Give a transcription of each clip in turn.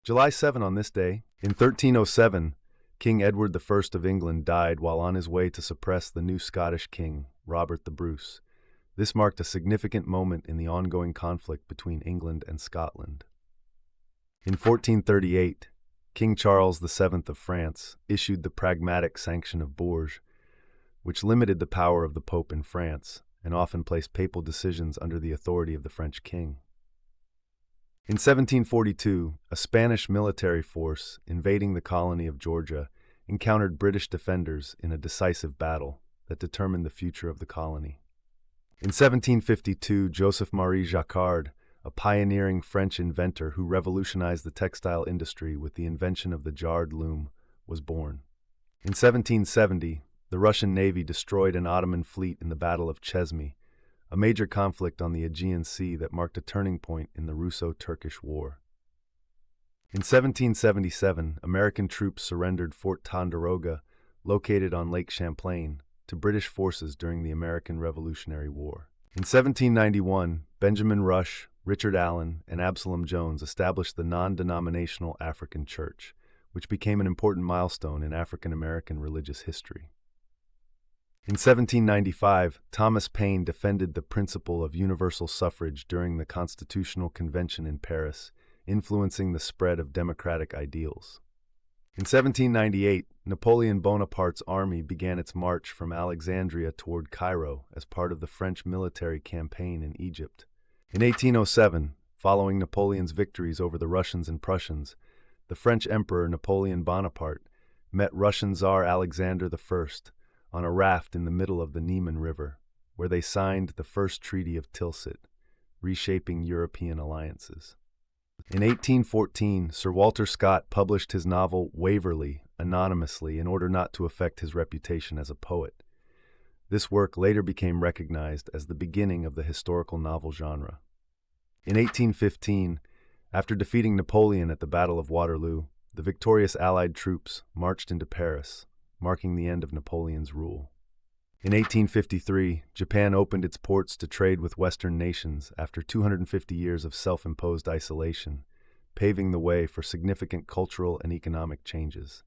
July 7 on this day, in 1307, King Edward I of England died while on his way to suppress the new Scottish king, Robert the Bruce. This marked a significant moment in the ongoing conflict between England and Scotland. In 1438, King Charles VII of France issued the Pragmatic Sanction of Bourges, which limited the power of the Pope in France and often placed papal decisions under the authority of the French king. In 1742, a Spanish military force invading the colony of Georgia encountered British defenders in a decisive battle that determined the future of the colony. In 1752, Joseph-Marie Jacquard, a pioneering French inventor who revolutionized the textile industry with the invention of the jarred loom, was born. In 1770, the Russian Navy destroyed an Ottoman fleet in the Battle of Chesme, a major conflict on the Aegean Sea that marked a turning point in the Russo-Turkish War. In 1777, American troops surrendered Fort Ticonderoga, located on Lake Champlain, to British forces during the American Revolutionary War. In 1791, Benjamin Rush, Richard Allen, and Absalom Jones established the non-denominational African Church, which became an important milestone in African American religious history. In 1795, Thomas Paine defended the principle of universal suffrage during the Constitutional Convention in Paris, influencing the spread of democratic ideals. In 1798, Napoleon Bonaparte's army began its march from Alexandria toward Cairo as part of the French military campaign in Egypt. In 1807, following Napoleon's victories over the Russians and Prussians, the French Emperor Napoleon Bonaparte met Russian Tsar Alexander I on a raft in the middle of the Niemen River, where they signed the First Treaty of Tilsit, reshaping European alliances. In 1814, Sir Walter Scott published his novel Waverley anonymously in order not to affect his reputation as a poet. This work later became recognized as the beginning of the historical novel genre. In 1815, after defeating Napoleon at the Battle of Waterloo, the victorious Allied troops marched into Paris, marking the end of Napoleon's rule. In 1853, Japan opened its ports to trade with Western nations after 250 years of self-imposed isolation, paving the way for significant cultural and economic changes.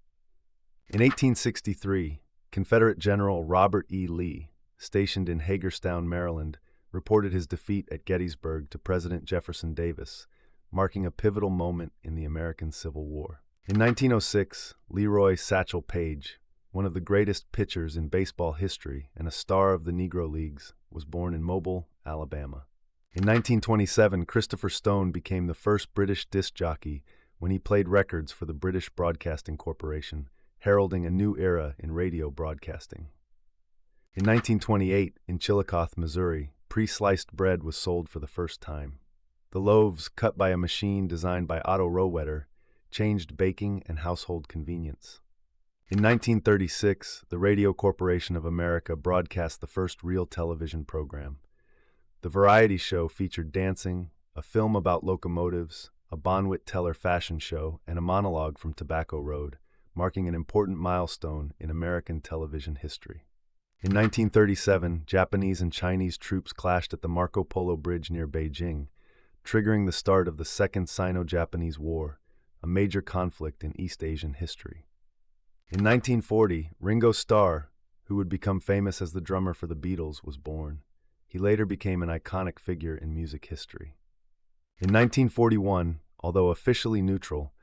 In 1863, Confederate General Robert E. Lee, stationed in Hagerstown, Maryland, reported his defeat at Gettysburg to President Jefferson Davis, marking a pivotal moment in the American Civil War. In 1906, Leroy Satchel Paige, one of the greatest pitchers in baseball history and a star of the Negro Leagues, was born in Mobile, Alabama. In 1927, Christopher Stone became the first British disc jockey when he played records for the British Broadcasting Corporation, heralding a new era in radio broadcasting. In 1928, in Chillicothe, Missouri, pre-sliced bread was sold for the first time. The loaves, cut by a machine designed by Otto Rohwedder, changed baking and household convenience. In 1936, the Radio Corporation of America broadcast the first real television program. The variety show featured dancing, a film about locomotives, a Bonwit Teller fashion show, and a monologue from Tobacco Road, marking an important milestone in American television history. In 1937, Japanese and Chinese troops clashed at the Marco Polo Bridge near Beijing, triggering the start of the Second Sino-Japanese War, a major conflict in East Asian history. In 1940, Ringo Starr, who would become famous as the drummer for the Beatles, was born. He later became an iconic figure in music history. In 1941, although officially neutral,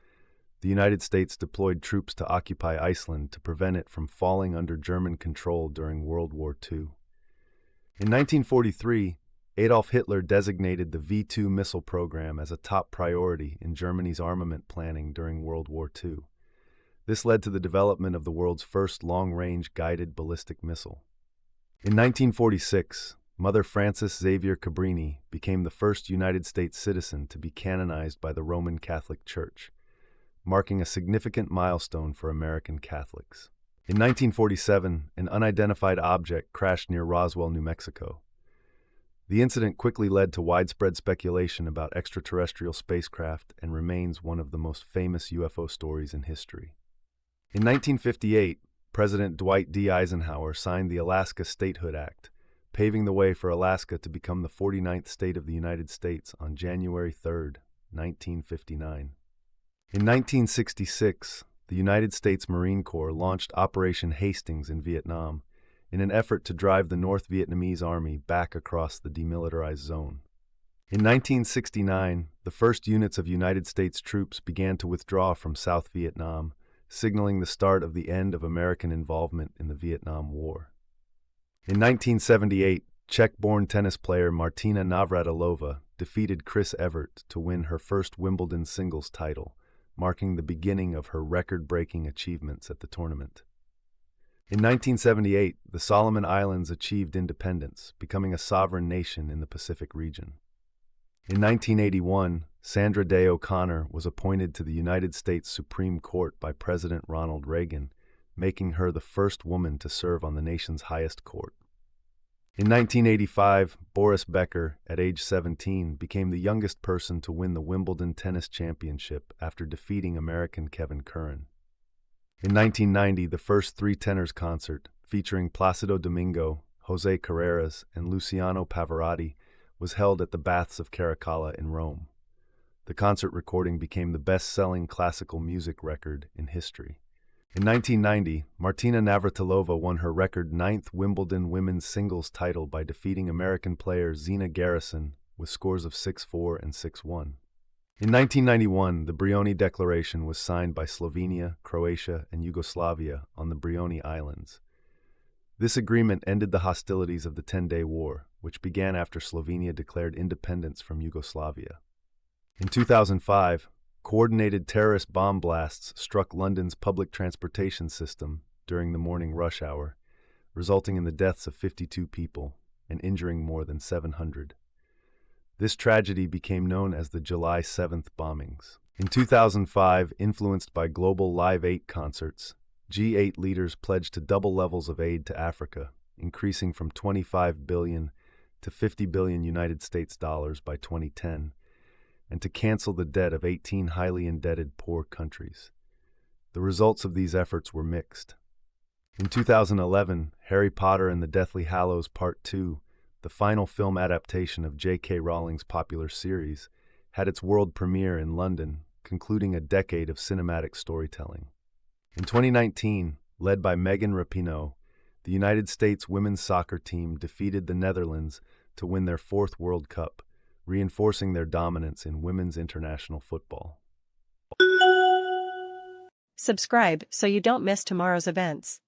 the United States deployed troops to occupy Iceland to prevent it from falling under German control during World War II. In 1943, Adolf Hitler designated the V-2 missile program as a top priority in Germany's armament planning during World War II. This led to the development of the world's first long-range guided ballistic missile. In 1946, Mother Frances Xavier Cabrini became the first United States citizen to be canonized by the Roman Catholic Church, marking a significant milestone for American Catholics. In 1947, an unidentified object crashed near Roswell, New Mexico. The incident quickly led to widespread speculation about extraterrestrial spacecraft and remains one of the most famous UFO stories in history. In 1958, President Dwight D. Eisenhower signed the Alaska Statehood Act, paving the way for Alaska to become the 49th state of the United States on January 3, 1959. In 1966, the United States Marine Corps launched Operation Hastings in Vietnam in an effort to drive the North Vietnamese Army back across the demilitarized zone. In 1969, the first units of United States troops began to withdraw from South Vietnam, signaling the start of the end of American involvement in the Vietnam War. In 1978, Czech-born tennis player Martina Navratilova defeated Chris Evert to win her first Wimbledon singles title, marking the beginning of her record-breaking achievements at the tournament. In 1978, the Solomon Islands achieved independence, becoming a sovereign nation in the Pacific region. In 1981, Sandra Day O'Connor was appointed to the United States Supreme Court by President Ronald Reagan, making her the first woman to serve on the nation's highest court. In 1985, Boris Becker, at age 17, became the youngest person to win the Wimbledon tennis championship after defeating American Kevin Curran. In 1990, the first Three Tenors concert, featuring Placido Domingo, Jose Carreras, and Luciano Pavarotti, was held at the Baths of Caracalla in Rome. The concert recording became the best-selling classical music record in history. In 1990, Martina Navratilova won her record 9th Wimbledon women's singles title by defeating American player Zina Garrison with scores of 6-4 and 6-1. In 1991, the Brioni Declaration was signed by Slovenia, Croatia, and Yugoslavia on the Brioni Islands. This agreement ended the hostilities of the 10-Day War, which began after Slovenia declared independence from Yugoslavia. In 2005, coordinated terrorist bomb blasts struck London's public transportation system during the morning rush hour, resulting in the deaths of 52 people and injuring more than 700. This tragedy became known as the July 7th bombings. In 2005, influenced by global Live 8 concerts, G8 leaders pledged to double levels of aid to Africa, increasing from 25 billion to 50 billion United States dollars by 2010, and to cancel the debt of 18 highly indebted poor countries. The results of these efforts were mixed. In 2011, Harry Potter and the Deathly Hallows Part 2, the final film adaptation of J.K. Rowling's popular series, had its world premiere in London, concluding a decade of cinematic storytelling. In 2019, led by Megan Rapinoe, the United States women's soccer team defeated the Netherlands to win their 4th World Cup, reinforcing their dominance in women's international football. Subscribe so you don't miss tomorrow's events.